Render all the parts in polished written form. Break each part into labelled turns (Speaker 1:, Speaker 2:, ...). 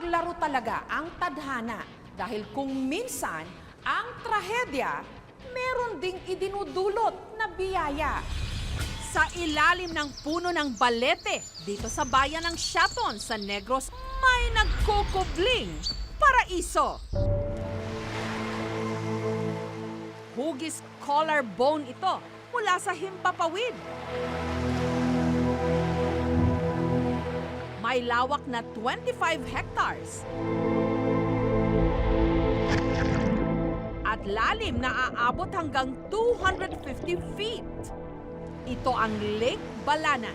Speaker 1: Paglaro talaga ang tadhana dahil kung minsan ang trahedya meron ding idinudulot na biyaya. Sa ilalim ng puno ng balete dito sa bayan ng Siaton sa Negros may nagkukubling paraiso. Hugis collarbone ito mula sa Himpapawid. May lawak na 25 hectares. At lalim na aabot hanggang 250 feet. Ito ang Lake Balanan.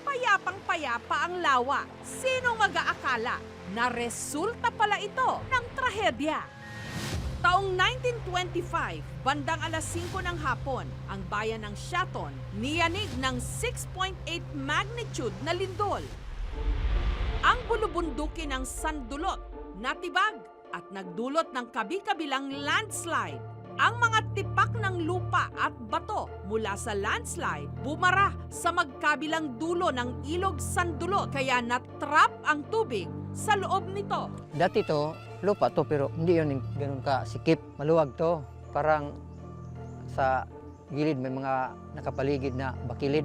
Speaker 1: Payapang-payapa ang lawa. Sinong mag-aakala na resulta pala ito ng trahedya? Taong 1925, bandang alas 5 ng hapon, ang bayan ng Siaton niyanig ng 6.8 magnitude na lindol. Ang bulubunduki ng Sandulot natibag at nagdulot ng kabi-kabilang landslide. Ang mga tipak ng lupa at bato mula sa landslide bumara sa magkabilang dulo ng ilog Sandulot kaya natrap ang tubig sa loob nito.
Speaker 2: Dati to, lupa to pero hindi yun ganun ka sikip. Maluwag to. Parang sa gilid may mga nakapaligid na bakilid.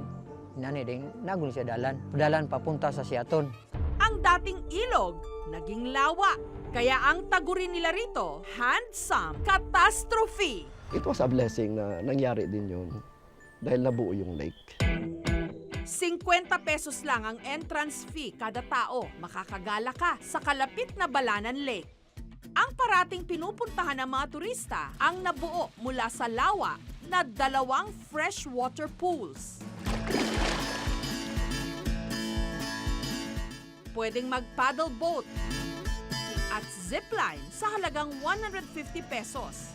Speaker 2: Nani din, nagun siya dalan. Dalan papunta sa Siaton.
Speaker 1: Ang dating ilog, naging lawa. Kaya ang tagurin nila rito, handsome catastrophe.
Speaker 3: It was a blessing na nangyari din yun dahil nabuo yung lake.
Speaker 1: 50 pesos lang ang entrance fee kada tao. Makakagala ka sa kalapit na Balanan Lake. Ang parating pinupuntahan ng mga turista ang nabuo mula sa lawa na 2 freshwater pools. Pwedeng mag-paddle boat at zipline sa halagang 150 pesos.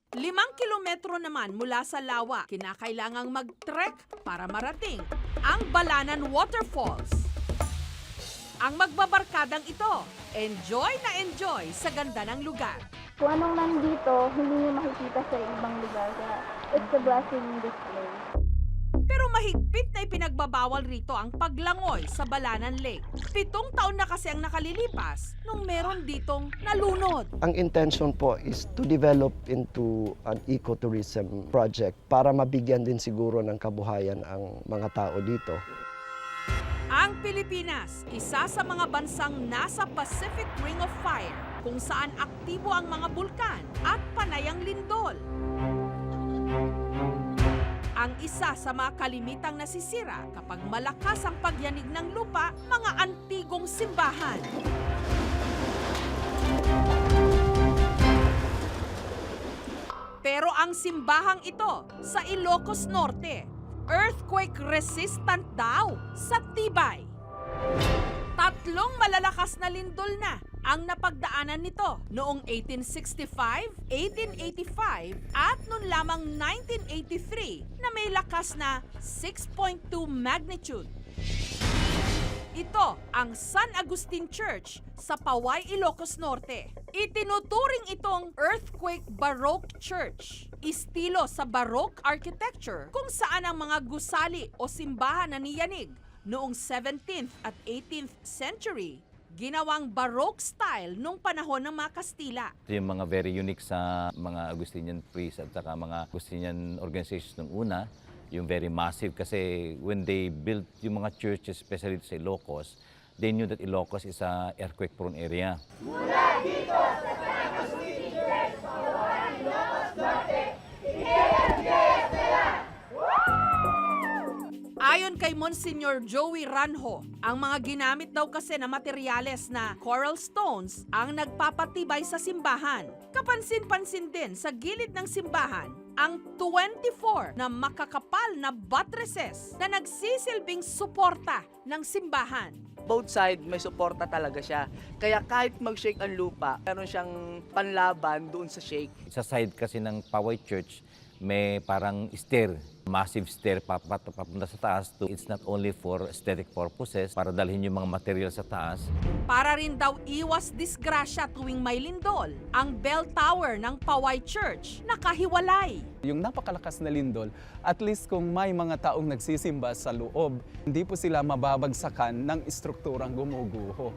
Speaker 1: 5 kilometro naman mula sa lawa, kinakailangang mag-trek para marating ang Balanan Waterfalls. Ang magbabarkadang ito, enjoy na enjoy sa ganda ng lugar.
Speaker 4: Kung anong nandito, hindi nyo makikita sa ibang lugar. Kaya it's a blessing in this place.
Speaker 1: Pero mahigpit na ipinagbabawal rito ang paglangoy sa Balanan Lake. 7 taon na kasi ang nakalilipas nung meron ditong nalunod.
Speaker 3: Ang intention po is to develop into an ecotourism project para mabigyan din siguro ng kabuhayan ang mga tao dito.
Speaker 1: Ang Pilipinas, isa sa mga bansang nasa Pacific Ring of Fire kung saan aktibo ang mga bulkan at panay ang lindol. Ang isa sa mga kalimitang nasisira kapag malakas ang pagyanig ng lupa, mga antigong simbahan. Pero ang simbahang ito sa Ilocos Norte, earthquake resistant daw sa tibay. 3 malalakas na lindol na ang napagdaanan nito noong 1865, 1885 at noon lamang 1983 na may lakas na 6.2 magnitude. Ito ang San Agustin Church sa Paway, Ilocos Norte. Itinuturing itong earthquake Baroque church. Estilo sa Baroque architecture kung saan ang mga gusali o simbahan na niyanig noong 17th at 18th century ginawang Baroque style nung panahon ng mga Kastila.
Speaker 5: Yung mga very unique sa mga Augustinian priests at saka mga Augustinian organizations nung una, yung very massive kasi when they built yung mga churches, especially sa Ilocos, they knew that Ilocos is a earthquake-prone area.
Speaker 6: Mula dito sa San Agustin Church, Paway, Ilocos Norte,
Speaker 1: Ayon kay Monsignor Joey Ranjo, ang mga ginamit daw kasi na materyales na coral stones ang nagpapatibay sa simbahan. Kapansin-pansin din sa gilid ng simbahan ang 24 na makakapal na buttresses na nagsisilbing suporta ng simbahan.
Speaker 7: Both side may suporta talaga siya. Kaya kahit mag-shake ang lupa, meron siyang panlaban doon sa shake.
Speaker 5: Sa side kasi ng Paway Church, may parang stair, massive stair papunta sa taas. It's not only for aesthetic purposes, para dalhin yung mga material sa taas.
Speaker 1: Para rin daw iwas disgrasya tuwing may lindol, ang bell tower ng Poway Church nakahiwalay.
Speaker 8: Yung napakalakas na lindol, at least kung may mga taong nagsisimba sa loob, hindi po sila mababagsakan ng estrukturang gumuguho.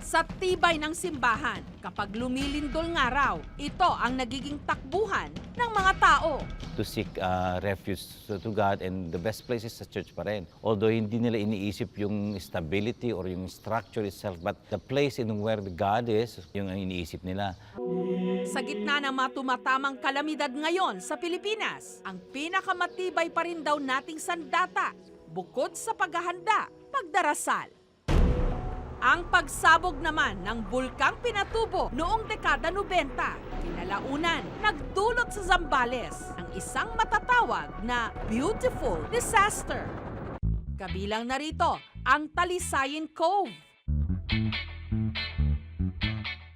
Speaker 1: Sa tibay ng simbahan, kapag lumilindol nga raw, ito ang nagiging takbuhan ng mga tao.
Speaker 5: To seek refuge to God, and the best place is sa church pa rin. Although hindi nila iniisip yung stability or yung structure itself, but the place in where God is, yung ang iniisip nila.
Speaker 1: Sa gitna ng mga tumatamang kalamidad ngayon sa Pilipinas, ang pinakamatibay pa rin daw nating sandata, bukod sa paghahanda, pagdarasal. Ang pagsabog naman ng Bulkang Pinatubo noong dekada 90, kinalaunan, nagdulot sa Zambales ang isang matatawag na beautiful disaster. Kabilang narito ang Talisayin Cove.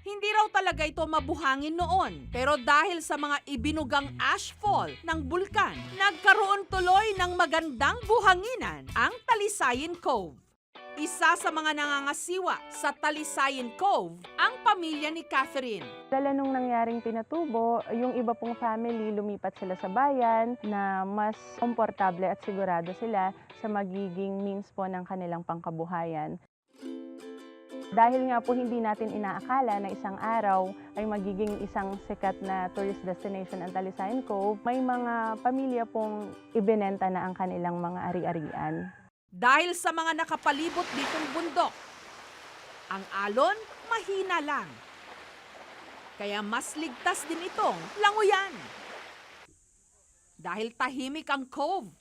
Speaker 1: Hindi raw talaga ito mabuhangin noon, pero dahil sa mga ibinugang ashfall ng bulkan, nagkaroon tuloy ng magandang buhanginan ang Talisayin Cove. Isa sa mga nangangasiwa sa Talisayin Cove, ang pamilya ni Catherine.
Speaker 9: Dala nung nangyaring Pinatubo, yung iba pong family lumipat sila sa bayan na mas komportable at sigurado sila sa magiging means po ng kanilang pangkabuhayan. Dahil nga po hindi natin inaakala na isang araw ay magiging isang sikat na tourist destination ang Talisayin Cove, may mga pamilya pong ibinenta na ang kanilang mga ari-arian.
Speaker 1: Dahil sa mga nakapalibot ditong bundok, ang alon mahina lang. Kaya mas ligtas din itong languyan. Dahil tahimik ang cove,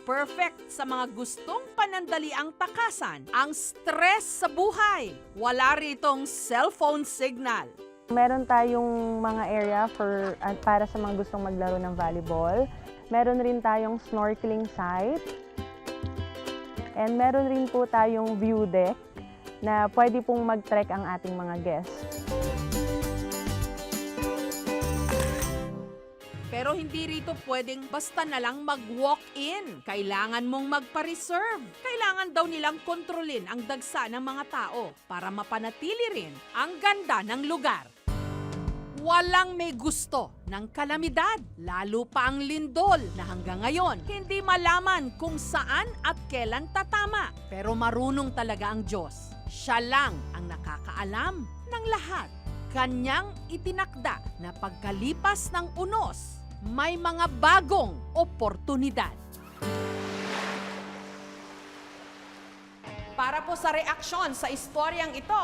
Speaker 1: perfect sa mga gustong panandaliang takasan ang stress sa buhay. Wala ritong cellphone signal.
Speaker 9: Meron tayong mga area para sa mga gustong maglaro ng volleyball. Meron rin tayong snorkeling site. And meron rin po tayong view deck na pwede pong mag-trek ang ating mga guests.
Speaker 1: Pero hindi rito pwedeng basta na lang mag-walk-in. Kailangan mong magpa-reserve. Kailangan daw nilang kontrolin ang dagsa ng mga tao para mapanatili rin ang ganda ng lugar. Walang may gusto ng kalamidad, lalo pa ang lindol na hanggang ngayon hindi malaman kung saan at kailan tatama. Pero marunong talaga ang Diyos. Siya lang ang nakakaalam ng lahat. Kanyang itinakda na pagkalipas ng unos, may mga bagong oportunidad. Para po sa reaksyon sa istoryang ito,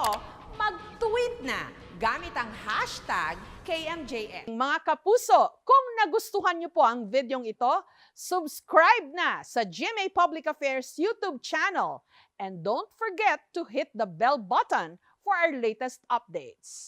Speaker 1: mag-tweet na gamit ang hashtag KMJN. Mga kapuso, kung nagustuhan niyo po ang videong ito, subscribe na sa GMA Public Affairs YouTube channel. And don't forget to hit the bell button for our latest updates.